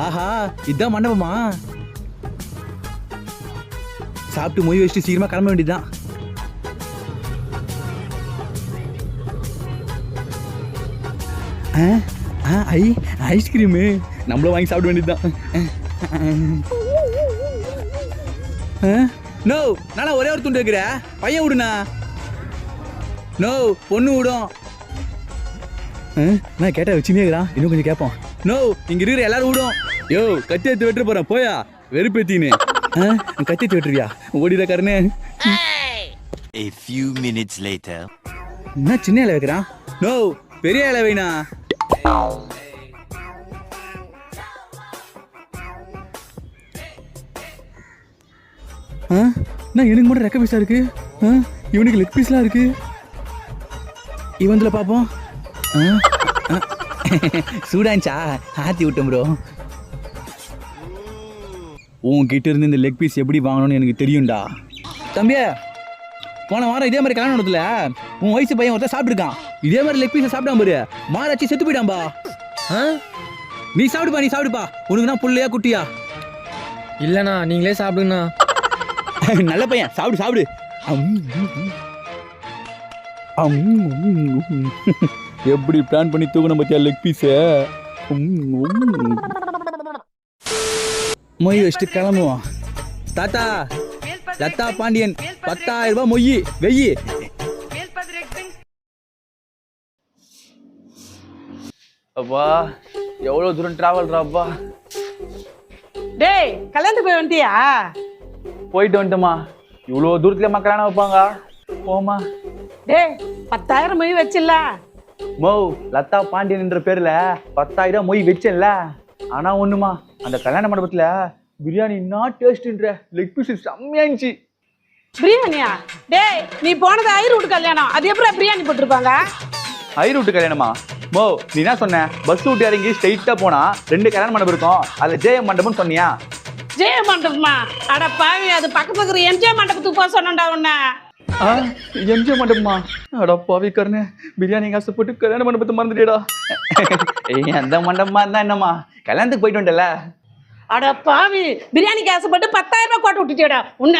ஆஹா இதான் மண்டபமா? சாப்பிட்டு மொய் வச்சுட்டு சீக்கிரமா கிளம்ப வேண்டியதுதான். ஐஸ்கிரீமு நம்மளும் வாங்கி சாப்பிட வேண்டியதுதான். நோ நானா ஒரே ஒரு துண்டு வைக்கிற பையன் விடுண்ணா. நோ பொண்ணு விடும். நான் கேட்டா வச்சுனே இருக்கிறான், இன்னும் கொஞ்சம் கேட்போம். நோ இங்க இருக்கிற எல்லாரும் விடும். யோ கத்தி எடுத்து வெட்டு போறேன் போயா வெறுப்பேத்தின்னு. கத்தி எடுத்து வெட்டுறியா? ஓடிட கருணே. A few minutes later. என்ன சின்ன இலை வைக்கிறான்? நோ பெரிய இலை வைனா. எனக்கு மட்டும் ரெக்க பீஸா இருக்கு, இவனுக்கு லெக் பீஸ்லாம் இருக்கு. இவன்ல பாப்போம். சூடான்ச்சா ஆத்தி விட்டோம் ப்ரோ. உன்கிட்ட இருந்து இந்த லெக் பீஸ் எப்படி வாங்கணும்னு எனக்கு தெரியும்டா. தம்பியா போன வாரம் இதே மாதிரி கல்யாணம் நடத்துல உன் வயசு பையன் ஒருத்தர் சாப்பிட்டுருக்கான். இதே மாதிரி லெக் பீஸை சாப்பிடாம பாரு, மாராச்சி செத்து போயிட்டான்பா. நீ சாப்பிடுப்பா, நீ சாப்பிடுப்பா. உனக்கு தான் புள்ளையா குட்டியா? இல்லண்ணா நீங்களே சாப்பிடுங்கண்ணா. நல்ல பையன், சாப்பிடு சாப்பிடு. எப்படி பிளான் பண்ணி தூக்கணும் பத்தியா லெக் பீஸ. மொய் வச்சுட்டு கிளம்புவோம். தாத்தா லதா பாண்டியன் 10,000 ரூபாய் மொய் வெயி. அப்பா எவ்வளவு தூரம் டிராவல்றாப்பா. டேய் கல்யாணத்துக்கு போய் வந்துட்டியா? போயிட்டு வந்துட்டோமா. இவ்வளோ தூரத்துல மக்களான வைப்பாங்க போமா. டேய் 10,000 மொய் வச்சில்ல? மோ லதா பாண்டியன் என்ற பேர்ல 10,000 மொய் வச்சேன்ல. ஆனா ஒண்ணுமா, அந்த கல்யாண மண்டபத்துல பிரியாணி என்ன டேஸ்ட்ன்ற லெக் பீஸ் செம்மையா இருந்துச்சு. பிரியாணியா? டேய் நீ போனது ஐரூட் கல்யாணம், அது எப்படி பிரியாணி போட்டிருப்பாங்க? ஐரூட் கல்யாணமா? மோ நீ என்ன சொன்ன? பஸ் விட்டு இறங்கி ஸ்ட்ரைட்டா போனா 2 கல்யாண மண்டபம் இருக்கும், அதுல ஜெயம் மண்டபம் சொன்னியா? ஜெய மண்டபமா? அட பாவி, அது பக்கத்துல இருக்கிற எம்ஜிஆர் மண்டபத்துக்கு போக சொன்னேன்டா உன்ன. எம்ஜிஆர் மண்டபமா? அட பாவி கருணே, பிரியாணி ஆசைப்பட்டு கல்யாண மண்டபத்தை மறந்துட்டேடா. அந்த மண்டபமா இருந்தா என்னம்மா, கல்யாணத்துக்கு போயிட்டு வந்துட்டல. அட பாவி, பிரியாணிக்கு ஆசைப்பட்டு 10,000 ரூபாய் கோட்டை விட்டுட்டேடா உன்ன.